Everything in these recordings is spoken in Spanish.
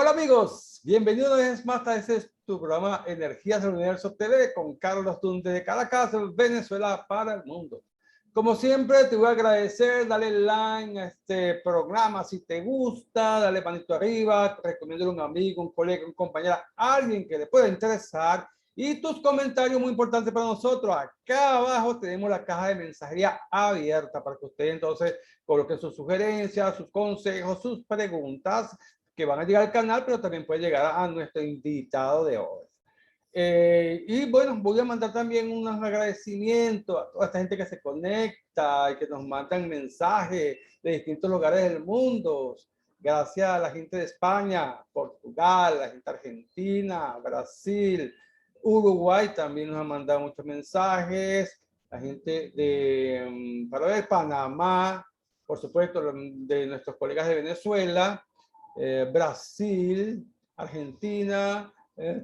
Hola amigos, bienvenidos una vez más a este es tu programa Energías del Universo TV con Carlos Dunte de Caracas, Venezuela para el mundo. Como siempre te voy a agradecer, dale like a este programa si te gusta, dale manito arriba, recomiéndale a un amigo, un colega, un compañero, alguien que le pueda interesar. Y tus comentarios muy importantes para nosotros. Acá abajo tenemos la caja de mensajería abierta para que usted entonces coloque sus sugerencias, sus consejos, sus preguntas que van a llegar al canal, pero también puede llegar a nuestro invitado de hoy. Y bueno, voy a mandar también unos agradecimientos a toda esta gente que se conecta y que nos mandan mensajes de distintos lugares del mundo. Gracias a la gente de España, Portugal, la gente argentina, Brasil, Uruguay también nos ha mandado muchos mensajes. La gente de para ver, Panamá, por supuesto, de nuestros colegas de Venezuela. Brasil, Argentina,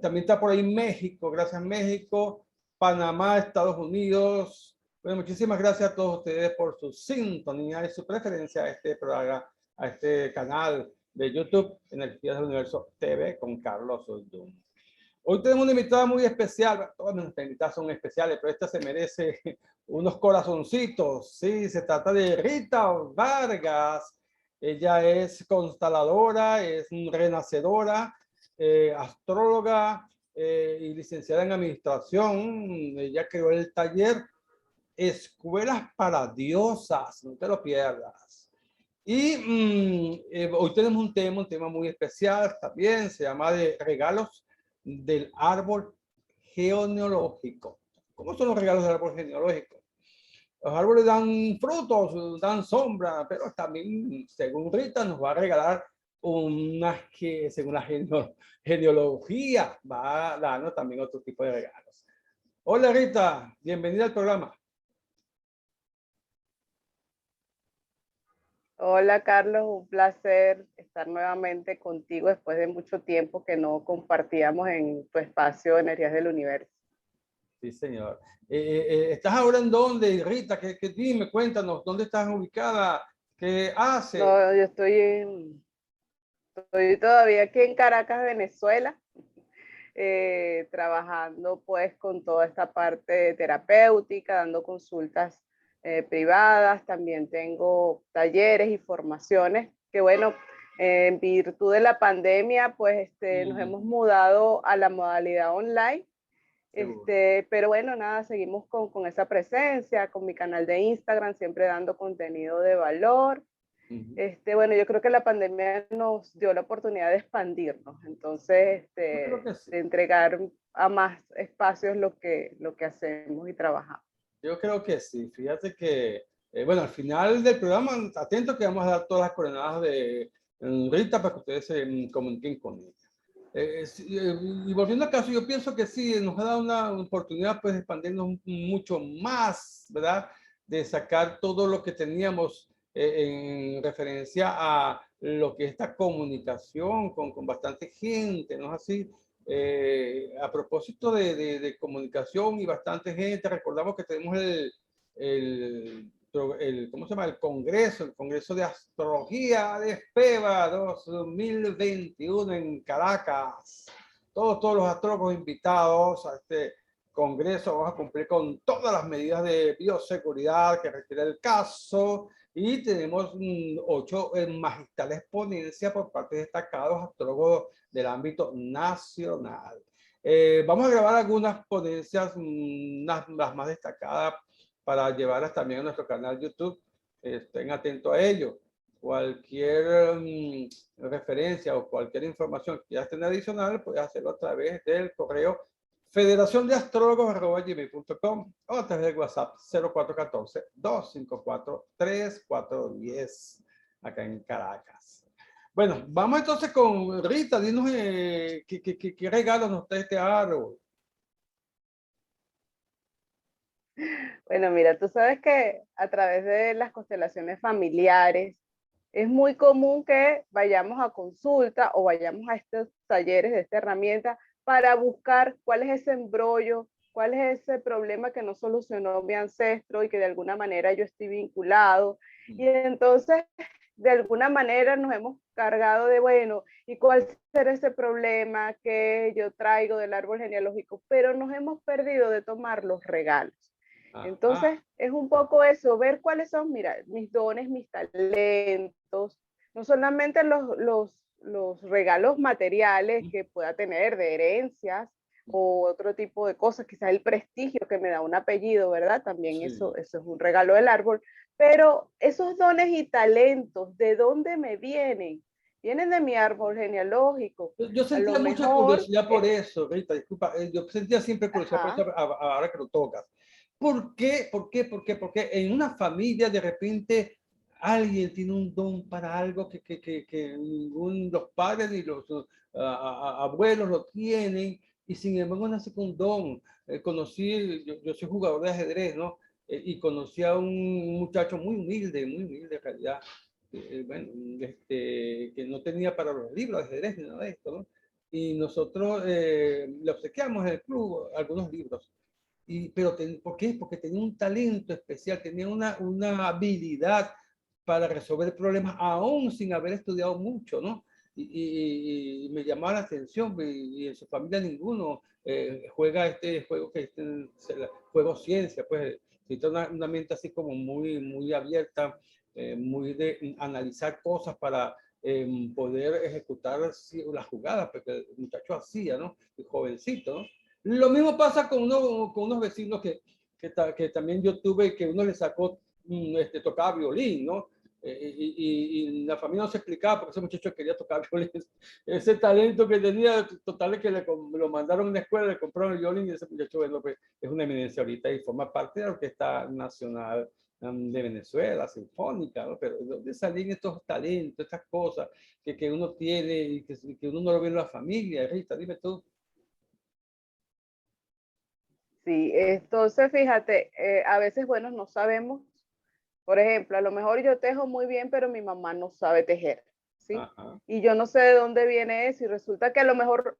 también está por ahí México, gracias México, Panamá, Estados Unidos. Bueno, muchísimas gracias a todos ustedes por su sintonía y su preferencia a este programa, a este canal de YouTube, Energías del Universo TV con Carlos Oldún. Hoy tenemos una invitada muy especial, todas nuestras invitadas son especiales, pero esta se merece unos corazoncitos. Sí, se trata de Rita Vargas. Ella es consteladora, es renacedora, astróloga y licenciada en administración. Ella creó el taller Escuelas para Diosas, no te lo pierdas. Y hoy tenemos un tema muy especial también, se llama de regalos del árbol genealógico. ¿Cómo son los regalos del árbol genealógico? Los árboles dan frutos, dan sombra, pero también, según Rita, nos va a regalar unas que, según la genealogía, va a darnos también otro tipo de regalos. Hola Rita, bienvenida al programa. Hola Carlos, un placer estar nuevamente contigo después de mucho tiempo que no compartíamos en tu espacio de Energías del Universo. Sí, señor. ¿Estás ahora en dónde, Rita? Dime, cuéntanos, ¿dónde estás ubicada? ¿Qué haces? No, yo estoy todavía aquí en Caracas, Venezuela, trabajando pues con toda esta parte terapéutica, dando consultas privadas, también tengo talleres y formaciones que bueno, en virtud de la pandemia pues nos hemos mudado a la modalidad online. Pero bueno, nada, seguimos con esa presencia, con mi canal de Instagram, siempre dando contenido de valor. Bueno, yo creo que la pandemia nos dio la oportunidad de expandirnos, entonces, Yo creo que sí. de entregar a más espacios lo que hacemos y trabajamos. Yo creo que sí. Fíjate que, bueno, al final del programa, atento que vamos a dar todas las coordenadas de Rita para que ustedes se comuniquen con ella. Y volviendo al caso, yo pienso que sí, nos ha dado una oportunidad pues, de expandirnos mucho más, ¿verdad? De sacar todo lo que teníamos en referencia a lo que es esta comunicación con bastante gente, ¿no es así? A propósito de comunicación y bastante gente, recordamos que tenemos ¿cómo se llama? El Congreso de Astrología de FEBA 2021 en Caracas. Todos los astrólogos invitados a este congreso. Vamos a cumplir con todas las medidas de bioseguridad que requiere el caso. Y tenemos 8 magistrales ponencias por parte de destacados astrólogos del ámbito nacional. Vamos a grabar algunas ponencias, las más destacadas, para llevarlas también a nuestro canal YouTube. Estén atentos a ello. Cualquier referencia o cualquier información que quieras tener adicional, puedes hacerlo a través del correo federaciondeastrólogos@gmail.com o a través del WhatsApp 0414-254-3410 acá en Caracas. Bueno, vamos entonces con Rita. Dinos qué regalos nos trae este árbol. Bueno, mira, tú sabes que a través de las constelaciones familiares es muy común que vayamos a consulta o vayamos a estos talleres de esta herramienta para buscar cuál es ese embrollo, cuál es ese problema que no solucionó mi ancestro y que de alguna manera yo estoy vinculado. Y entonces, de alguna manera nos hemos cargado de, bueno, y cuál será ese problema que yo traigo del árbol genealógico, pero nos hemos perdido de tomar los regalos. Entonces, es un poco eso, ver cuáles son, mira, mis dones, mis talentos, no solamente los regalos materiales que pueda tener de herencias o otro tipo de cosas, quizás el prestigio que me da un apellido, ¿verdad? También sí. Eso es un regalo del árbol, pero esos dones y talentos, ¿de dónde me vienen? Vienen de mi árbol genealógico. Yo sentía mucha curiosidad por eso, Rita, disculpa, yo sentía siempre curiosidad por eso ahora que lo tocas. ¿Por qué? ¿Por qué? ¿Por qué? Porque en una familia de repente alguien tiene un don para algo que ningún, los padres ni los abuelos lo tienen, y sin embargo nace con un don. Yo soy jugador de ajedrez, ¿no? Y conocí a un muchacho muy humilde en realidad, bueno, que no tenía para los libros de ajedrez ni nada de esto, ¿no? Y nosotros le obsequiamos en el club algunos libros. Pero ¿por qué? Porque tenía un talento especial, tenía una habilidad para resolver problemas aún sin haber estudiado mucho, ¿no? Y me llamaba la atención, y en su familia ninguno juega este juego juego ciencia, pues necesita una mente así como muy abierta, muy de analizar cosas para poder ejecutar las jugadas, porque el muchacho hacía, ¿no? El jovencito, ¿no? Lo mismo pasa con unos vecinos que también yo tuve, que uno le sacó, tocaba violín, ¿no? Y la familia no se explicaba porque ese muchacho quería tocar violín. Ese talento que tenía, total, que lo mandaron a una escuela, le compraron el violín, y ese muchacho, bueno, pues, es una eminencia ahorita y forma parte de la Orquesta Nacional de Venezuela, sinfónica, ¿no? Pero ¿de dónde salen estos talentos, estas cosas que uno tiene y que uno no lo ve en la familia? Rita, dime tú. Sí, entonces fíjate, a veces, bueno, no sabemos. Por ejemplo, a lo mejor yo tejo muy bien, pero mi mamá no sabe tejer, ¿sí? Ajá. Y yo no sé de dónde viene eso, y resulta que a lo mejor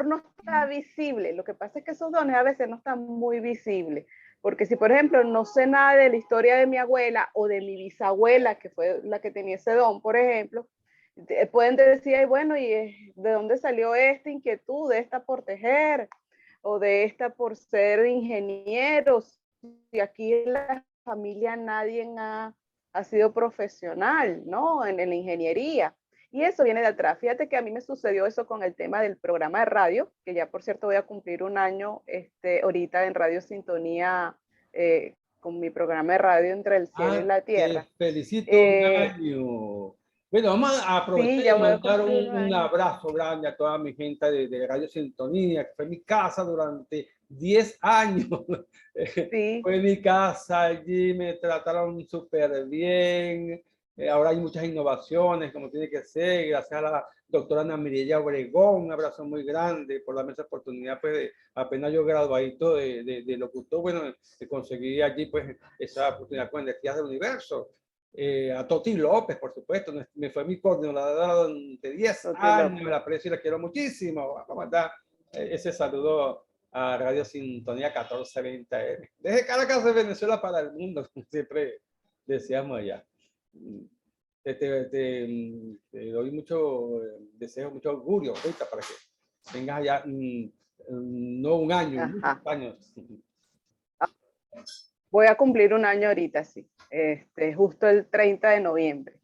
no está visible. Lo que pasa es que esos dones a veces no están muy visibles, porque si, por ejemplo, no sé nada de la historia de mi abuela o de mi bisabuela, que fue la que tenía ese don, por ejemplo, pueden decir, ay, bueno, ¿y de dónde salió esta inquietud, de esta por tejer, o de esta por ser ingenieros? Y aquí en la familia nadie ha sido profesional, ¿no? En la ingeniería. Y eso viene de atrás. Fíjate que a mí me sucedió eso con el tema del programa de radio, que ya por cierto voy a cumplir un año ahorita en Radio Sintonía, con mi programa de radio Entre el Cielo y la Tierra. Te felicito un año. Bueno, vamos a aprovechar sí, y mandar un abrazo grande a toda mi gente de Radio Sintonía, que fue mi casa durante 10 años. Sí. Fue mi casa, allí me trataron súper bien. Ahora hay muchas innovaciones, como tiene que ser, gracias a la doctora Ana Mirella Obregón. Un abrazo muy grande por darme esa oportunidad, pues, apenas yo graduadito de locutor, bueno, conseguí allí, pues, esa oportunidad con Energías del Universo. A Toti López, por supuesto, me fue mi coordinadora durante 10 años, la aprecio y la quiero muchísimo. Vamos a mandar ese saludo a Radio Sintonía 1420 AM. Desde Caracas, de Venezuela para el mundo, como siempre decíamos allá. Te doy mucho deseo, mucho augurio ahorita para que tengas allá, no un año, muchos años. Voy a cumplir un año ahorita, sí, justo el 30 de noviembre.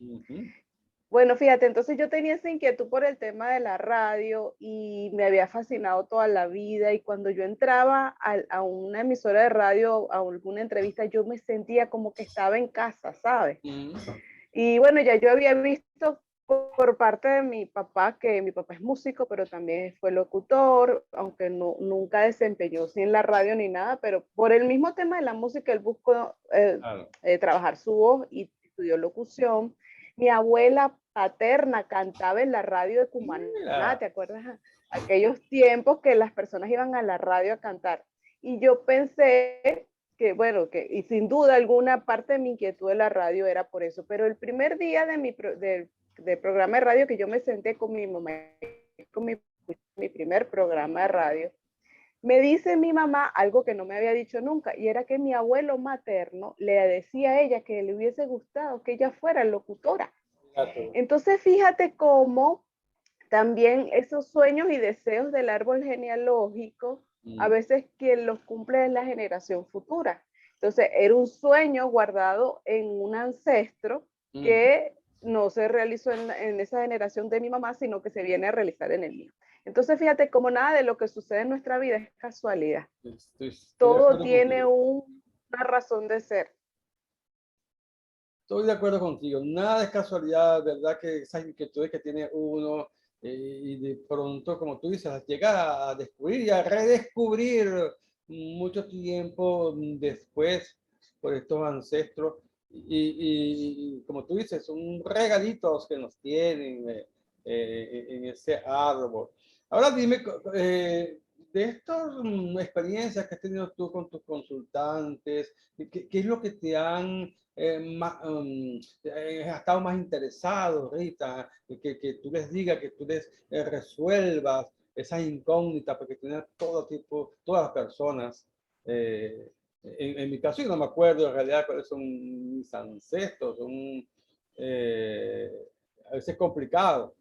Bueno, fíjate, entonces yo tenía esa inquietud por el tema de la radio y me había fascinado toda la vida, y cuando yo entraba a una emisora de radio, a alguna entrevista, yo me sentía como que estaba en casa, ¿sabes? Y bueno, ya yo había visto por parte de mi papá, que mi papá es músico, pero también fue locutor, aunque nunca desempeñó sin la radio ni nada, pero por el mismo tema de la música, él buscó trabajar su voz y estudió locución. Mi abuela paterna cantaba en la radio de Cumaná, ¿te acuerdas? Aquellos tiempos que las personas iban a la radio a cantar. Y yo pensé que, bueno, y sin duda alguna parte de mi inquietud de la radio era por eso, pero el primer día del programa de radio que yo me senté con mi mamá, con mi primer programa de radio, me dice mi mamá algo que no me había dicho nunca, y era que mi abuelo materno le decía a ella que le hubiese gustado que ella fuera locutora. Entonces fíjate cómo También esos sueños y deseos del árbol genealógico, a veces quien los cumple es la generación futura. Entonces, era un sueño guardado en un ancestro que no se realizó en esa generación de mi mamá, sino que se viene a realizar en el mío. Entonces, fíjate, como nada de lo que sucede en nuestra vida es casualidad. Todo tiene una razón de ser. Estoy de acuerdo contigo. Nada es casualidad, ¿verdad? Que esas inquietudes que tiene uno y de pronto, como tú dices, las llega a descubrir y a redescubrir mucho tiempo después por estos ancestros. Y como tú dices, son regalitos que nos tienen en ese árbol. Ahora dime, de estas experiencias que has tenido tú con tus consultantes, ¿qué es lo que te han estado más interesado, Rita, que tú les digas, que tú les resuelvas esas incógnitas, porque tienen todo tipo, todas las personas? En mi caso, yo no me acuerdo en realidad cuáles son mis ancestros, son a veces complicados.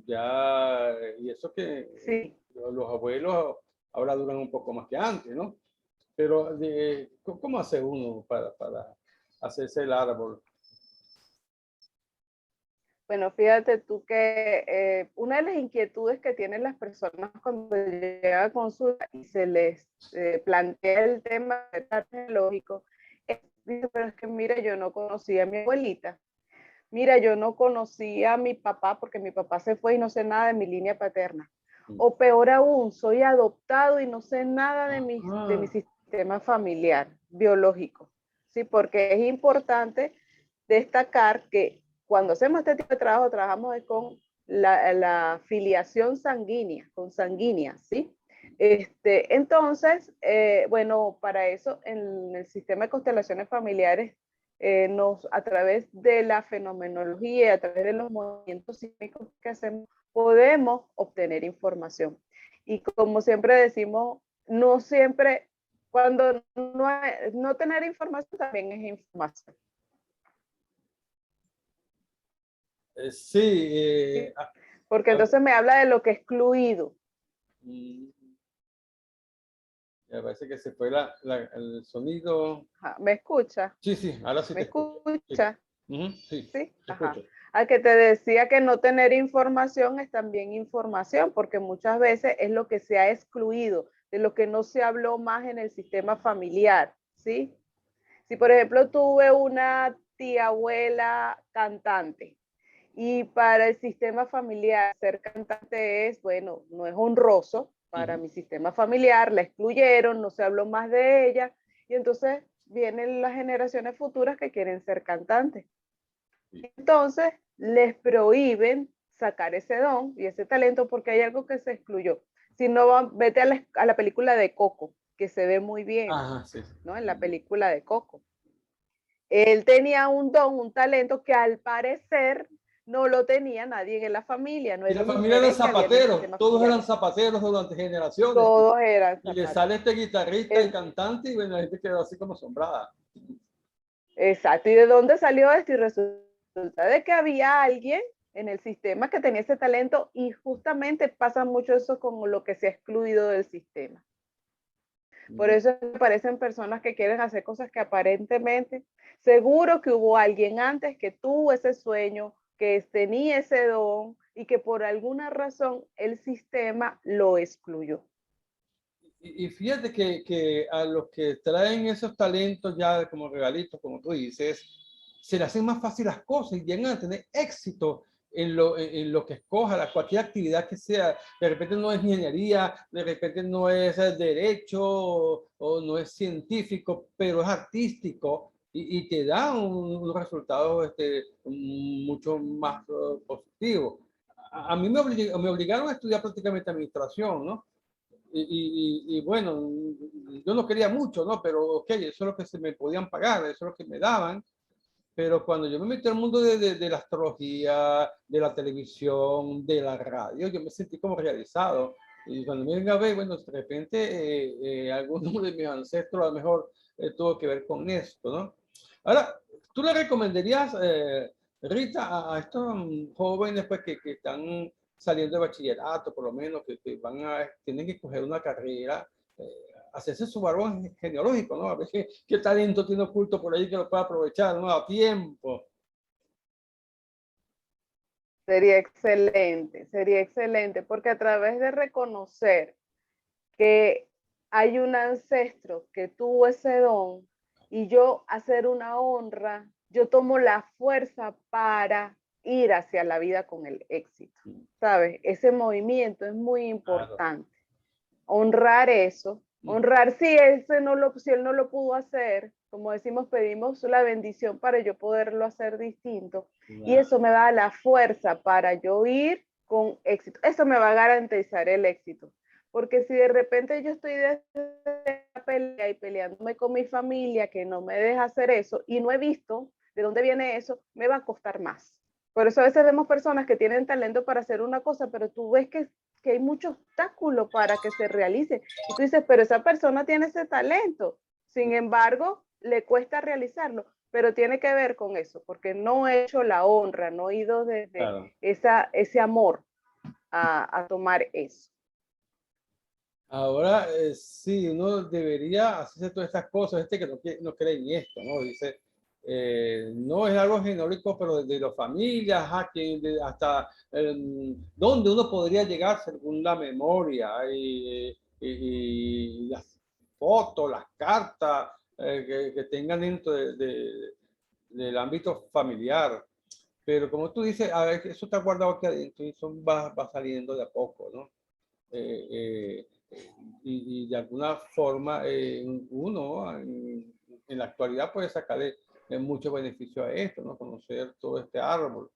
Ya, y eso que Sí. los abuelos ahora duran un poco más que antes, ¿no? Pero, ¿cómo hace uno para hacerse el árbol? Bueno, fíjate tú que una de las inquietudes que tienen las personas cuando llegan a consulta y se les plantea el tema lógico, es, pero es que mira, yo no conocía a mi abuelita, mira, yo no conocía a mi papá porque mi papá se fue y no sé nada de mi línea paterna. O peor aún, soy adoptado y no sé nada de mi sistema familiar biológico. ¿Sí? Porque es importante destacar que cuando hacemos este tipo de trabajo, trabajamos con la filiación sanguínea, con sanguínea, ¿sí? Entonces, bueno, para eso en el sistema de constelaciones familiares, a través de la fenomenología, a través de los movimientos sísmicos que hacemos, podemos obtener información. Y como siempre decimos, no siempre, cuando no tener información también es información. Sí. Porque entonces me habla de lo que es excluido. Me parece que se fue el sonido. ¿Me escucha? Sí, sí, ahora sí ¿Me te escucho. escucha? Sí, Sí. te Ajá. escucho. Al que te decía que no tener información es también información, porque muchas veces es lo que se ha excluido, de lo que no se habló más en el sistema familiar, ¿sí? Si, por ejemplo, tuve una tía abuela cantante y para el sistema familiar ser cantante es, bueno, no es honroso para mi sistema familiar, la excluyeron, no se habló más de ella y entonces vienen las generaciones futuras que quieren ser cantantes. Entonces les prohíben sacar ese don y ese talento porque hay algo que se excluyó. Si no, vete a la película de Coco, que se ve muy bien, Sí. ¿no? En la película de Coco. Él tenía un don, un talento que al parecer no lo tenía nadie en la familia, no Y era la un familia eran interés que había en el zapateros, sistema todos familiar. eran zapateros durante generaciones. Todos eran Y le zapatos. sale este guitarrista y cantante y bueno, la gente quedó así como asombrada. Exacto. ¿Y de dónde salió esto? Y resulta de que había alguien en el sistema que tenía ese talento y justamente pasa mucho eso con lo que se ha excluido del sistema. Por eso aparecen personas que quieren hacer cosas que aparentemente, seguro que hubo alguien antes que tuvo ese sueño, que tenía ese don y que por alguna razón el sistema lo excluyó. Y fíjate que a los que traen esos talentos ya como regalitos, como tú dices, se les hacen más fácil las cosas y llegan a tener éxito en lo que escoja, cualquier actividad que sea. De repente no es ingeniería, de repente no es derecho o no es científico, pero es artístico y te da un resultado mucho más positivo. A mí me obligaron a estudiar prácticamente administración, ¿no? Y bueno, yo no quería mucho, ¿no? Pero ok, eso es lo que se me podían pagar, eso es lo que me daban. Pero cuando yo me metí al mundo de la astrología, de la televisión, de la radio, yo me sentí como realizado. Y cuando me venga a ver, bueno, de repente alguno de mis ancestros a lo mejor tuvo que ver con esto, ¿no? Ahora, ¿tú le recomendarías, Rita, a estos jóvenes pues, que están saliendo de bachillerato, por lo menos, que tienen que coger una carrera, hacerse su árbol genealógico, ¿no? A ver qué talento tiene oculto por ahí que lo pueda aprovechar, ¿no? A tiempo. Sería excelente, porque a través de reconocer que hay un ancestro que tuvo ese don y yo hacer una honra, yo tomo la fuerza para ir hacia la vida con el éxito, ¿sabes? Ese movimiento es muy importante. Honrar eso, honrar si si él no lo pudo hacer, como decimos, pedimos la bendición para yo poderlo hacer distinto. Y eso me da la fuerza para yo ir con éxito. Eso me va a garantizar el éxito. Porque si de repente yo estoy de pelea y peleándome con mi familia que no me deja hacer eso y no he visto de dónde viene eso, me va a costar más. Por eso a veces vemos personas que tienen talento para hacer una cosa, pero tú ves que hay mucho obstáculo para que se realice. Y tú dices, pero esa persona tiene ese talento. Sin embargo, le cuesta realizarlo, pero tiene que ver con eso, porque no he hecho la honra, no he ido desde ese amor a tomar eso. Ahora, sí, uno debería hacerse todas estas cosas, que no cree en esto, ¿no? Dice, no es algo genérico, pero de las familias, hasta dónde uno podría llegar según la memoria y las fotos, las cartas que tengan dentro del ámbito familiar. Pero como tú dices, a ver, eso está guardado aquí adentro y eso va saliendo de a poco, ¿no? Y de alguna forma uno en la actualidad puede sacarle mucho beneficio a esto, ¿no? Conocer todo este árbol.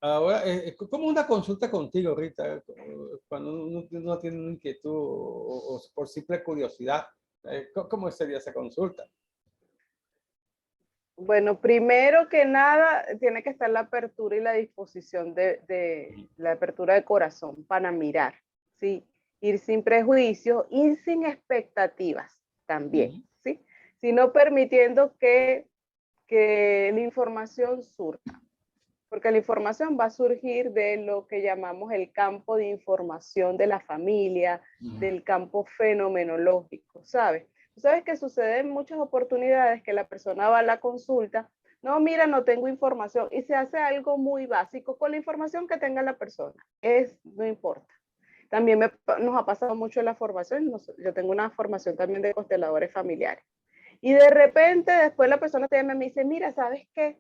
Ahora, es como una consulta contigo, Rita, cuando uno tiene una inquietud o por simple curiosidad, ¿cómo sería esa consulta? Bueno, primero que nada, tiene que estar la apertura y la disposición de la apertura de corazón para mirar, ¿sí? Ir sin prejuicios, ir sin expectativas también, ¿sí? Sino permitiendo que la información surja, porque la información va a surgir de lo que llamamos el campo de información de la familia, del campo fenomenológico, ¿sabes? ¿Sabes que sucede en muchas oportunidades que la persona va a la consulta? No, mira, no tengo información y se hace algo muy básico con la información que tenga la persona. No importa. También nos ha pasado mucho en la formación. Yo tengo una formación también de consteladores familiares. Y de repente después la persona te llama y me dice, mira, ¿sabes qué?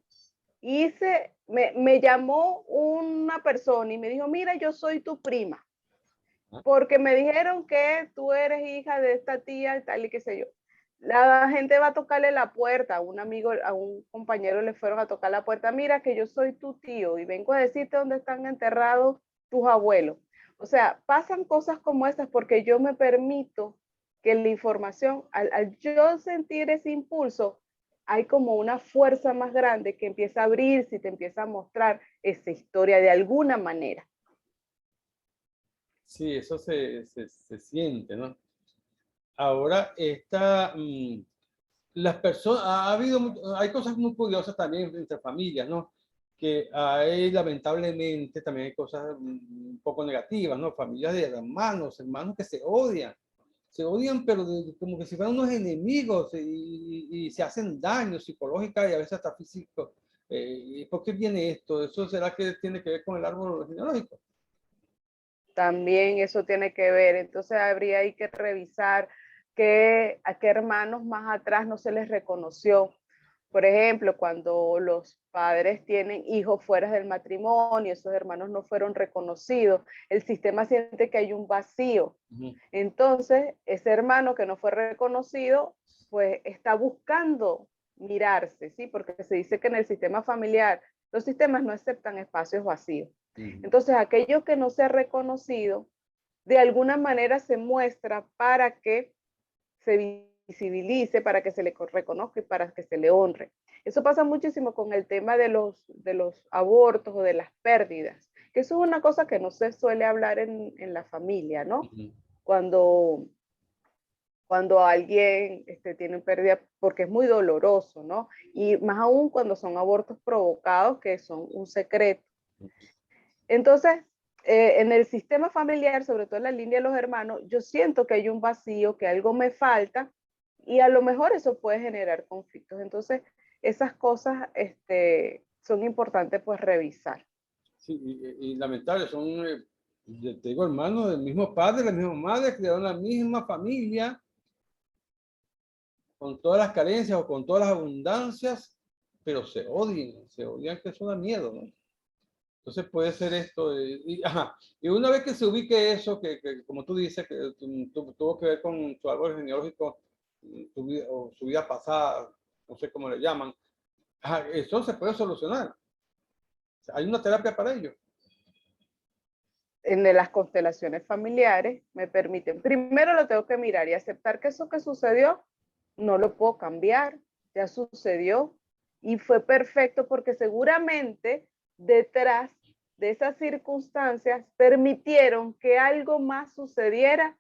Me llamó una persona y me dijo, mira, yo soy tu prima, porque me dijeron que tú eres hija de esta tía y tal y qué sé yo. La gente va a tocarle la puerta, a un amigo, a un compañero le fueron a tocar la puerta, mira que yo soy tu tío y vengo a decirte dónde están enterrados tus abuelos. O sea, pasan cosas como estas porque yo me permito que la información, al yo sentir ese impulso, hay como una fuerza más grande que empieza a abrirse y te empieza a mostrar esa historia de alguna manera. Sí, eso se siente, ¿no? Ahora, las personas, hay cosas muy curiosas también entre familias, ¿no? Que hay, lamentablemente, también hay cosas un poco negativas, ¿no? Familias de hermanos que se odian, pero como que si fueran unos enemigos y se hacen daño psicológico y a veces hasta físico. ¿Por qué viene esto? ¿Eso será que tiene que ver con el árbol genealógico? También eso tiene que ver, entonces habría ahí que revisar a qué hermanos más atrás no se les reconoció. Por ejemplo, cuando los padres tienen hijos fuera del matrimonio, esos hermanos no fueron reconocidos, el sistema siente que hay un vacío. Entonces, ese hermano que no fue reconocido, pues está buscando mirarse, ¿sí? Porque se dice que en el sistema familiar, los sistemas no aceptan espacios vacíos. Entonces, aquello que no se ha reconocido, de alguna manera se muestra para que se visibilice, para que se le reconozca y para que se le honre. Eso pasa muchísimo con el tema de los abortos o de las pérdidas, que eso es una cosa que no se suele hablar en la familia, ¿no? Cuando alguien tiene pérdida, porque es muy doloroso, ¿no? Y más aún cuando son abortos provocados, que son un secreto. Entonces, en el sistema familiar, sobre todo en la línea de los hermanos, yo siento que hay un vacío, que algo me falta y a lo mejor eso puede generar conflictos. Entonces, esas cosas son importantes pues revisar. Sí, y lamentable, son, te digo, hermanos del mismo padre, la misma madre, crearon la misma familia, con todas las carencias o con todas las abundancias, pero se odian que eso da miedo, ¿no? Entonces puede ser esto, ajá, y una vez que se ubique eso, que como tú dices, que tuvo que ver con su árbol genealógico, o su vida pasada, no sé cómo le llaman, ajá, eso se puede solucionar. Hay una terapia para ello. En las constelaciones familiares me permiten, primero lo tengo que mirar y aceptar que eso que sucedió no lo puedo cambiar, ya sucedió y fue perfecto porque seguramente detrás de esas circunstancias permitieron que algo más sucediera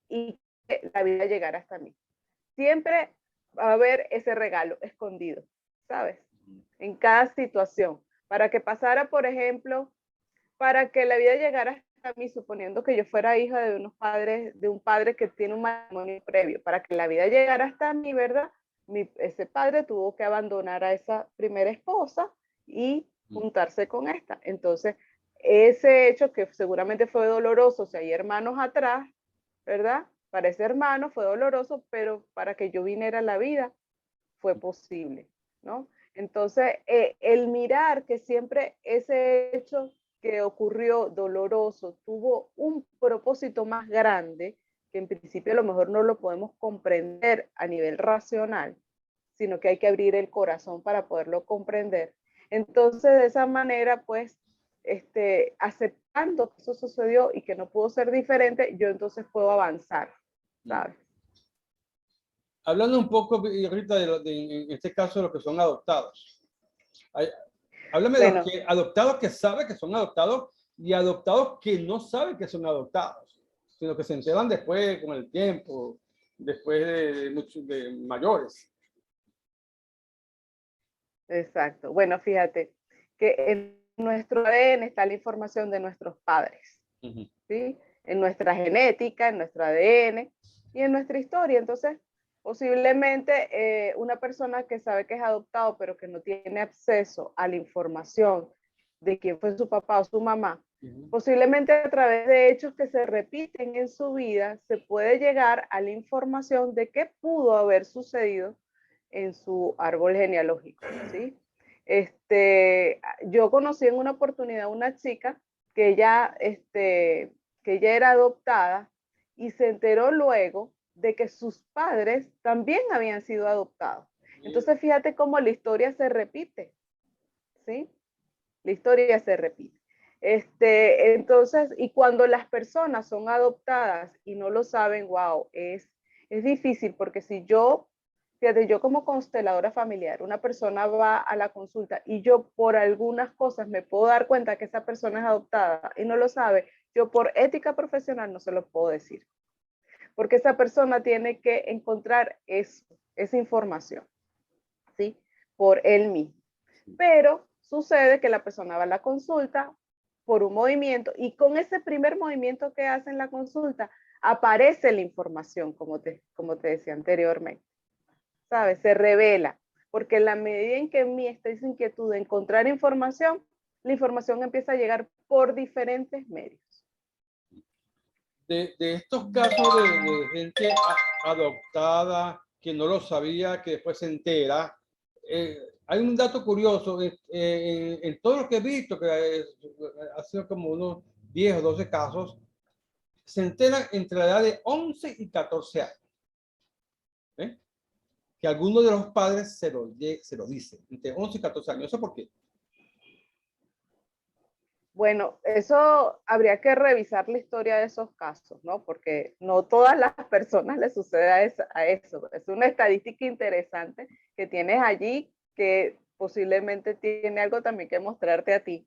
y que la vida llegara hasta mí. Siempre va a haber ese regalo escondido, ¿sabes? En cada situación. Para que pasara, por ejemplo, para que la vida llegara hasta mí, suponiendo que yo fuera hija de unos padres, de un padre que tiene un matrimonio previo, para que la vida llegara hasta mí, ¿verdad? Ese padre tuvo que abandonar a esa primera esposa y juntarse con esta. Entonces, ese hecho que seguramente fue doloroso, si hay hermanos atrás, ¿verdad? Para ese hermano fue doloroso, pero para que yo viniera a la vida fue posible, ¿no? Entonces, el mirar que siempre ese hecho que ocurrió doloroso tuvo un propósito más grande, que en principio a lo mejor no lo podemos comprender a nivel racional, sino que hay que abrir el corazón para poderlo comprender. Entonces, de esa manera, pues, aceptando que eso sucedió y que no pudo ser diferente, yo entonces puedo avanzar, ¿sabes? Hablando un poco ahorita en este caso de los que son adoptados. Háblame de los adoptados que saben que son adoptados y adoptados que no saben que son adoptados, sino que se enteran después, con el tiempo, después de mayores. Exacto. Bueno, fíjate que en nuestro ADN está la información de nuestros padres, ¿sí? En nuestra genética, en nuestro ADN y en nuestra historia. Entonces, posiblemente una persona que sabe que es adoptado, pero que no tiene acceso a la información de quién fue su papá o su mamá, posiblemente a través de hechos que se repiten en su vida, se puede llegar a la información de qué pudo haber sucedido en su árbol genealógico, ¿sí? Yo conocí en una oportunidad una chica que ella era adoptada y se enteró luego de que sus padres también habían sido adoptados. Entonces, fíjate cómo la historia se repite, ¿sí? La historia se repite. Entonces, y cuando las personas son adoptadas y no lo saben, wow, es difícil porque si yo, fíjate, yo como consteladora familiar, una persona va a la consulta y yo por algunas cosas me puedo dar cuenta que esa persona es adoptada y no lo sabe, yo por ética profesional no se lo puedo decir. Porque esa persona tiene que encontrar esa información, ¿sí? Por él mismo. Pero sucede que la persona va a la consulta por un movimiento y con ese primer movimiento que hace en la consulta aparece la información, como te decía anteriormente. ¿Sabes? Se revela, porque en la medida en que en mí está esa inquietud de encontrar información, la información empieza a llegar por diferentes medios. De estos casos de gente adoptada que no lo sabía, que después se entera, hay un dato curioso, en todo lo que he visto, que ha sido como unos 10 o 12 casos, se enteran entre la edad de 11 y 14 años. ¿Eh? Que alguno de los padres se lo dice, entre 11 y 14 años. ¿Eso por qué? Bueno, eso habría que revisar la historia de esos casos, ¿no? Porque no todas las personas les sucede a eso. Es una estadística interesante que tienes allí que posiblemente tiene algo también que mostrarte a ti.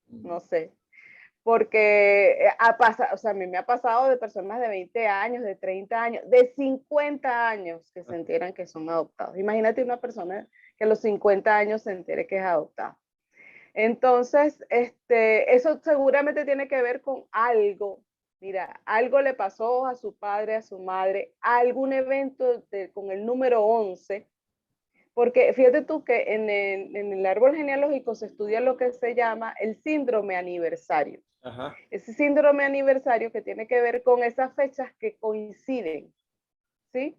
No sé. Porque o sea, a mí me ha pasado de personas de 20 años, de 30 años, de 50 años que se enteran que son adoptados. Imagínate una persona que a los 50 años se entere que es adoptada. Entonces, eso seguramente tiene que ver con algo. Mira, algo le pasó a su padre, a su madre, algún evento con el número 11, porque fíjate tú que en el árbol genealógico se estudia lo que se llama el síndrome aniversario. Ajá. Ese síndrome aniversario que tiene que ver con esas fechas que coinciden, ¿sí?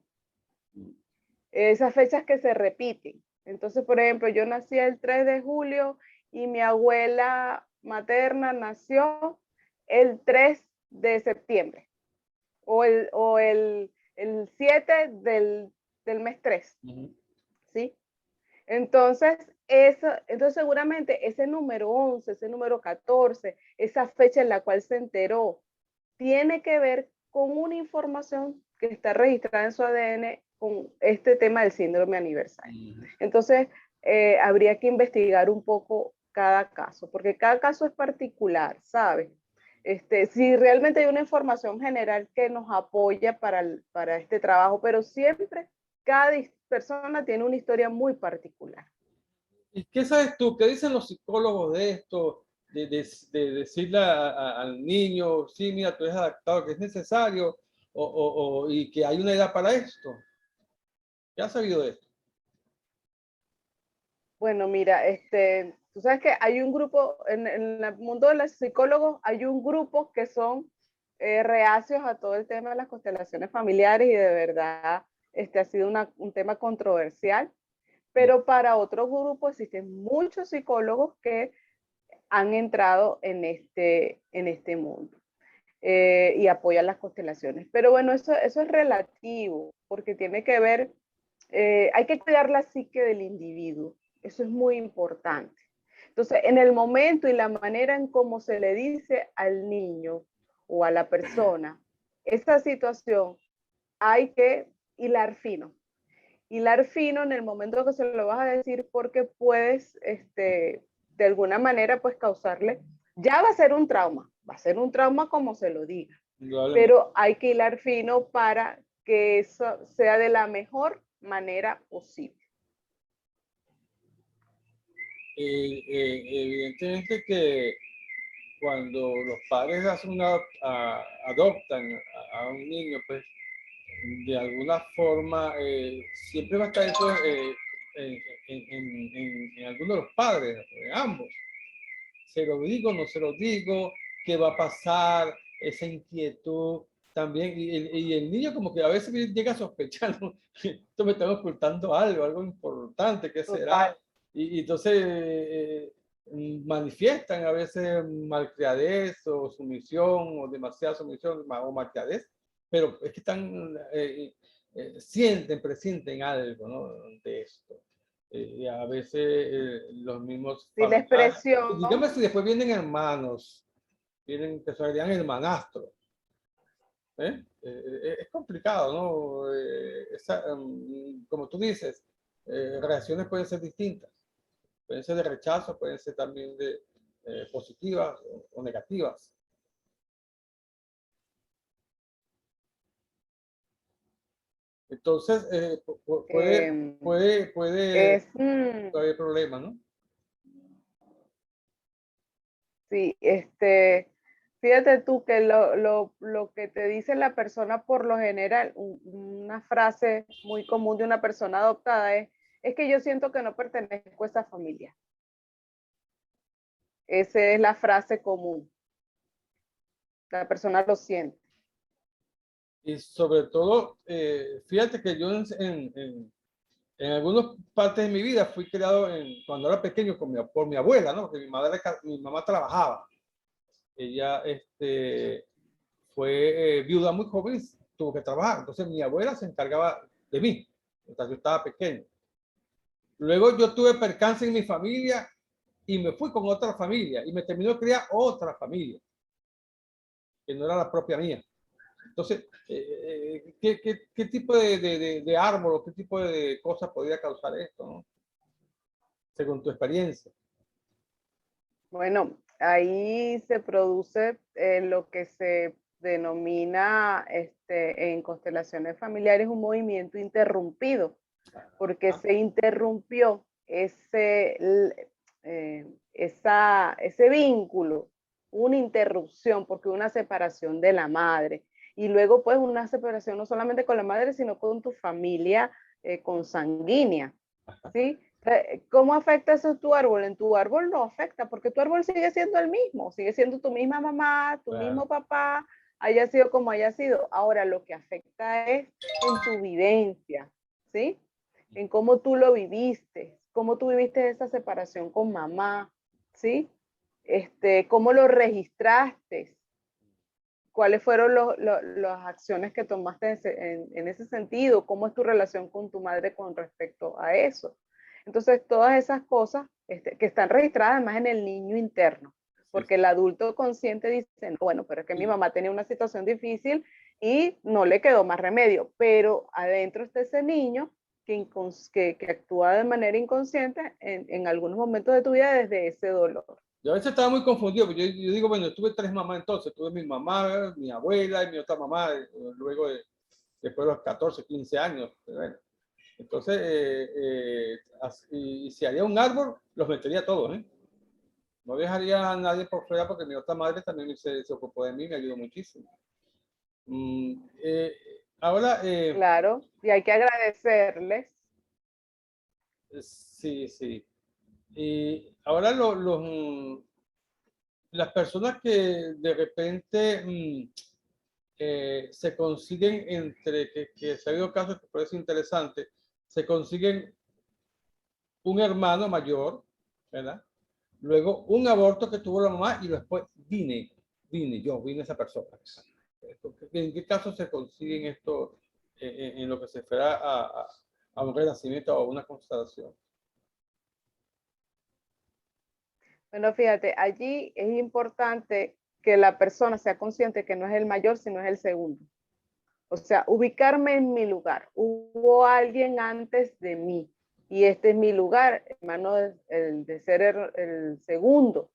Esas fechas que se repiten. Entonces, por ejemplo, yo nací el 3 de julio y mi abuela materna nació el 3 de septiembre o el 7 del mes 3, ¿sí? Entonces, entonces seguramente ese número 11, ese número 14, esa fecha en la cual se enteró, tiene que ver con una información que está registrada en su ADN con este tema del síndrome aniversario. Entonces, habría que investigar un poco cada caso, porque cada caso es particular, ¿sabes? Si realmente hay una información general que nos apoya para este trabajo, pero siempre cada persona tiene una historia muy particular. ¿Y qué sabes tú? ¿Qué dicen los psicólogos de esto? De decirle al niño, sí, mira, tú eres adaptado, que es necesario, y que hay una edad para esto. ¿Qué has sabido de esto? Bueno, mira, tú sabes que hay un grupo, en el mundo de los psicólogos, hay un grupo que son reacios a todo el tema de las constelaciones familiares y de verdad ha sido un tema controversial, pero para otro grupo existen muchos psicólogos que han entrado en este mundo y apoyan las constelaciones. Pero bueno, eso es relativo, porque tiene que ver, hay que cuidar la psique del individuo. Eso es muy importante. Entonces, en el momento y la manera en cómo se le dice al niño o a la persona esa situación, hay que hilar fino. Hilar fino en el momento que se lo vas a decir, porque puedes, de alguna manera, pues causarle, ya va a ser un trauma como se lo diga, pero hay que hilar fino para que eso sea de la mejor manera posible. Evidentemente que cuando los padres adoptan a un niño, pues de alguna forma siempre va a estar eso en alguno de los padres, en ambos. Se lo digo, no se lo digo, qué va a pasar, esa inquietud también. Y el niño como que a veces llega a sospechar, ¿no? Esto me está ocultando algo importante, ¿qué será? Y entonces manifiestan a veces malcriadez o sumisión o demasiada sumisión o malcriadez, pero es que están, presienten algo, ¿no? De esto. A veces los mismos Si la familiares, expresión, dígame si después vienen hermanos, vienen que son hermanastros. Es complicado, ¿no? Como tú dices, reacciones pueden ser distintas, pueden ser de rechazo, pueden ser también de positivas o negativas. Entonces, puede es, haber problemas, ¿no? sí, fíjate tú que lo que te dice la persona por lo general, una frase muy común de una persona adoptada es que yo siento que no pertenezco a esa familia. Esa es la frase común. La persona lo siente. Y sobre todo, fíjate que yo en algunas partes de mi vida fui criado cuando era pequeño por mi abuela, ¿no? Porque mi mamá trabajaba. Ella fue viuda muy joven, tuvo que trabajar. Entonces mi abuela se encargaba de mí, mientras yo estaba pequeño. Luego yo tuve percance en mi familia y me fui con otra familia y me terminó de criar otra familia, que no era la propia mía. Entonces, ¿qué tipo de árbol o qué tipo de cosas podría causar esto, ¿no? Según tu experiencia? Bueno, ahí se produce lo que se denomina en constelaciones familiares un movimiento interrumpido, porque se interrumpió ese vínculo, una interrupción, porque una separación de la madre, y luego pues una separación no solamente con la madre, sino con tu familia consanguínea, ¿sí? ¿Cómo afecta eso tu árbol? En tu árbol no afecta, porque tu árbol sigue siendo el mismo, sigue siendo tu misma mamá, tu mismo papá, haya sido como haya sido. Ahora lo que afecta es en tu vivencia, ¿sí? En cómo tú lo viviste, cómo tú viviste esa separación con mamá, ¿sí? Cómo lo registraste, cuáles fueron las acciones que tomaste en ese sentido, cómo es tu relación con tu madre con respecto a eso. Entonces, todas esas cosas que están registradas además en el niño interno, porque el adulto consciente dice, bueno, pero es que mi mamá tenía una situación difícil y no le quedó más remedio, pero adentro está ese niño que actúa de manera inconsciente en algunos momentos de tu vida desde ese dolor. Yo a veces estaba muy confundido, porque yo digo, bueno, tuve tres mamás entonces, tuve mi mamá, mi abuela y mi otra mamá, luego después de los 14, 15 años. Bueno, entonces, y si haría un árbol, los metería todos, ¿eh? No dejaría a nadie por fuera porque mi otra madre también se ocupó de mí, me ayudó muchísimo. Ahora... claro, y hay que agradecerles. Sí, sí. Y ahora las personas que de repente se consiguen que se ha habido casos que parece interesante, se consiguen un hermano mayor, ¿verdad? Luego un aborto que tuvo la mamá y después vine esa persona. ¿En qué caso se consiguen esto en lo que se refiere a un renacimiento o a una constelación? Bueno, fíjate, allí es importante que la persona sea consciente que no es el mayor, sino es el segundo. O sea, ubicarme en mi lugar. Hubo alguien antes de mí y este es mi lugar, hermano, de ser el segundo.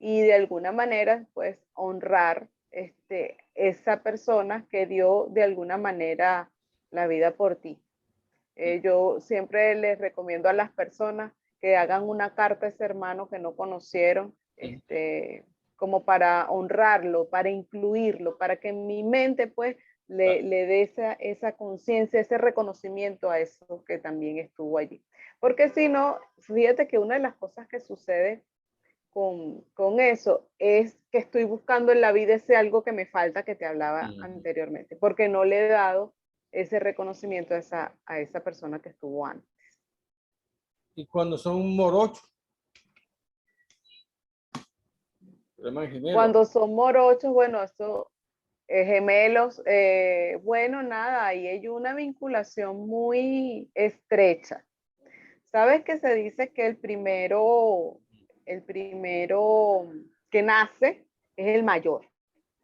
Y de alguna manera, pues, honrar esa persona que dio de alguna manera la vida por ti. Yo siempre les recomiendo a las personas que hagan una carta a ese hermano que no conocieron, como para honrarlo, para incluirlo, para que en mi mente pues le dé esa conciencia, ese reconocimiento a eso que también estuvo allí. Porque si no, fíjate que una de las cosas que sucede con eso es que estoy buscando en la vida ese algo que me falta que te hablaba anteriormente, porque no le he dado ese reconocimiento a esa persona que estuvo antes. Y cuando son morochos, Cuando son morochos, bueno, esto, gemelos, bueno, nada, ahí hay una vinculación muy estrecha. ¿Sabes que se dice que el primero que nace es el mayor?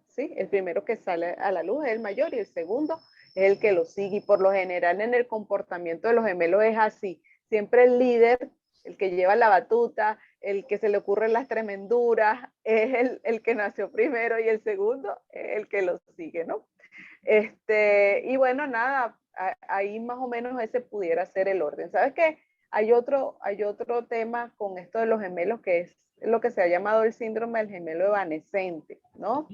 ¿Sí? El primero que sale a la luz es el mayor y el segundo es el que lo sigue. Y por lo general en el comportamiento de los gemelos es así. Siempre el líder, el que lleva la batuta, el que se le ocurren las tremenduras, es el que nació primero y el segundo es el que lo sigue, ¿no? Y bueno, nada, ahí más o menos ese pudiera ser el orden. ¿Sabes qué? Hay otro tema con esto de los gemelos que es lo que se ha llamado el síndrome del gemelo evanescente, ¿no?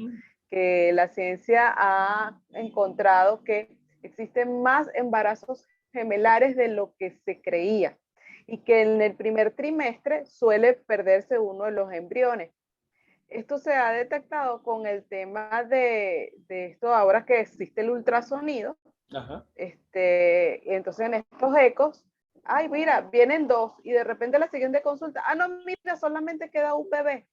Que la ciencia ha encontrado que existen más embarazos gemelares de lo que se creía y que en el primer trimestre suele perderse uno de los embriones. Esto se ha detectado con el tema de esto ahora que existe el ultrasonido. Ajá. Entonces en estos ecos, ay, mira, vienen dos y de repente la siguiente consulta, no, mira, solamente queda un bebé.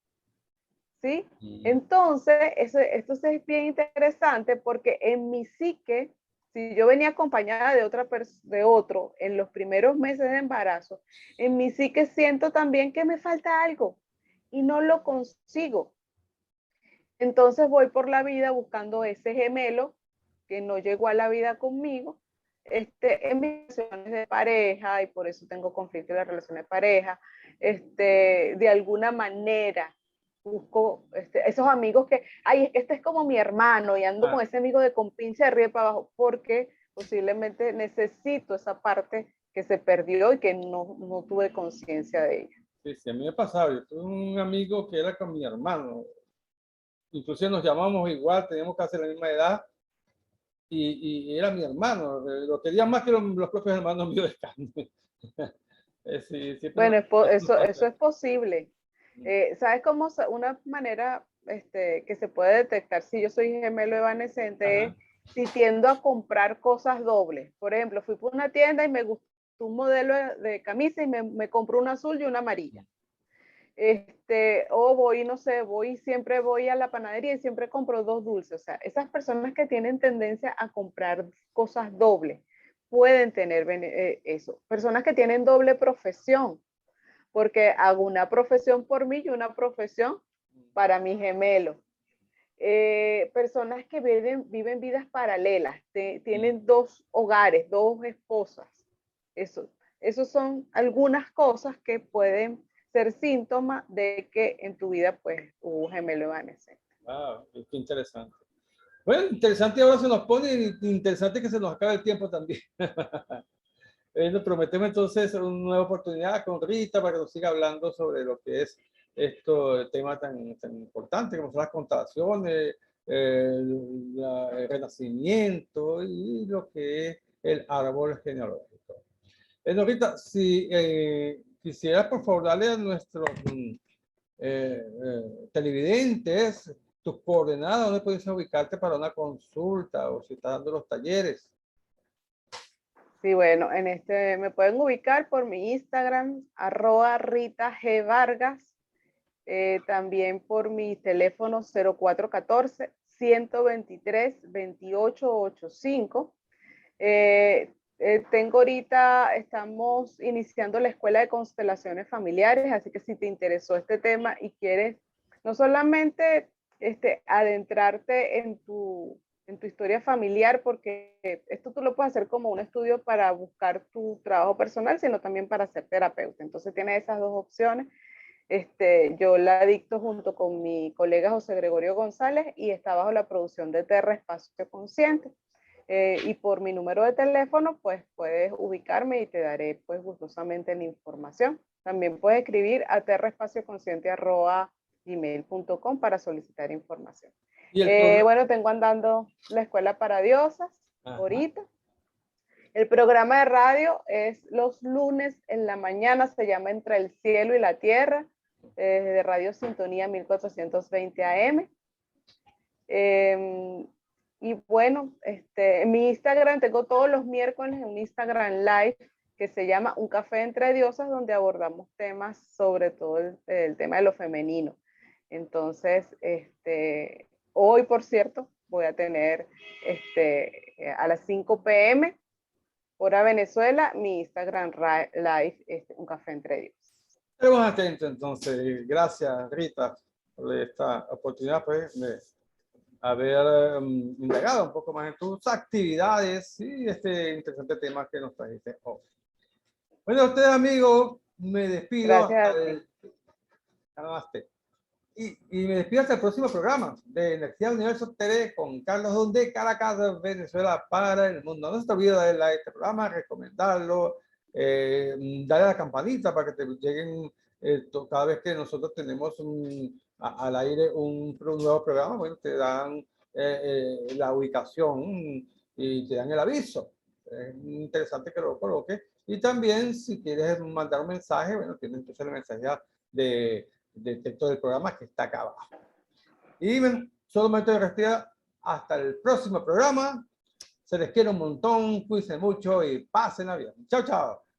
¿Sí? Entonces, esto es bien interesante porque en mi psique, si yo venía acompañada de otro en los primeros meses de embarazo, en mi psique siento también que me falta algo y no lo consigo. Entonces voy por la vida buscando ese gemelo que no llegó a la vida conmigo, en mis relaciones de pareja, y por eso tengo conflicto en las relaciones de pareja, de alguna manera busco esos amigos que, ay, es que este es como mi hermano y ando con ese amigo de compinche de arriba y para abajo, porque posiblemente necesito esa parte que se perdió y que no tuve conciencia de ella. Sí, sí, a mí me pasaba. Yo tuve un amigo que era con mi hermano. Inclusive nos llamamos igual, teníamos casi la misma edad. Y era mi hermano. Lo quería más que los propios hermanos míos de carne. Sí, siempre Bueno, nos eso pasa. es posible. ¿Sabes cómo una manera que se puede detectar si yo soy gemelo evanescente es Ajá. si tiendo a comprar cosas dobles? Por ejemplo, fui por una tienda y me gustó un modelo de camisa y me compró una azul y una amarilla. O voy, no sé, siempre voy a la panadería y siempre compro dos dulces. O sea, esas personas que tienen tendencia a comprar cosas dobles pueden tener eso. Personas que tienen doble profesión, porque hago una profesión por mí y una profesión para mi gemelo. Personas que viven vidas paralelas, tienen dos hogares, dos esposas. Eso son algunas cosas que pueden ser síntomas de que en tu vida pues hubo un gemelo evanescente. Ah, qué interesante. Bueno, interesante ahora se nos pone, interesante que se nos acabe el tiempo también. Nos prometemos entonces una nueva oportunidad con Rita para que nos siga hablando sobre lo que es el tema tan importante como son las constelaciones, el renacimiento y lo que es el árbol genealógico. Rita, si quisieras por favor darle a nuestros televidentes tus coordenadas, donde puedes ubicarte para una consulta o si estás dando los talleres. Sí, bueno, me pueden ubicar por mi Instagram, @RitaGVargas, también por mi teléfono 0414-123-2885. Tengo ahorita, estamos iniciando la escuela de constelaciones familiares, así que si te interesó este tema y quieres no solamente adentrarte en tu historia familiar, porque esto tú lo puedes hacer como un estudio para buscar tu trabajo personal, sino también para ser terapeuta. Entonces tienes esas dos opciones. Yo la dicto junto con mi colega José Gregorio González y está bajo la producción de Terra Espacio Consciente. Y por mi número de teléfono, pues puedes ubicarme y te daré pues gustosamente la información. También puedes escribir a terraespacioConsciente@gmail.com para solicitar información. Y el programa. Bueno, tengo andando la escuela para diosas ahorita. El programa de radio es los lunes en la mañana, se llama Entre el Cielo y la Tierra, de Radio Sintonía 1420 AM. Y bueno, en mi Instagram tengo todos los miércoles un Instagram Live que se llama Un Café Entre Diosas, donde abordamos temas, sobre todo el tema de lo femenino. Entonces, hoy, por cierto, voy a tener a las 5 p.m. hora Venezuela, mi Instagram Live, Un Café Entre Diosas. Estaremos atentos entonces. Gracias, Rita, por esta oportunidad pues, de haber indagado un poco más en tus actividades y este interesante tema que nos trajiste hoy. Bueno, ustedes amigos, me despido Gracias hasta a ti. Namaste. Y me despido hasta el próximo programa de Energía Universo TV con Carlos Dun de Caracas, Venezuela para el mundo. No se te olvide darle like a este programa, recomendarlo, darle a la campanita para que te lleguen cada vez que nosotros tenemos al aire un nuevo programa. Bueno, te dan la ubicación y te dan el aviso. Es interesante que lo coloques. Y también si quieres mandar un mensaje, bueno, tienes entonces el mensaje de texto del programa que está acá abajo. Y bueno, solamente me resta hasta el próximo programa. Se les quiere un montón, cuídense mucho y pasen la vida. Chao, chao.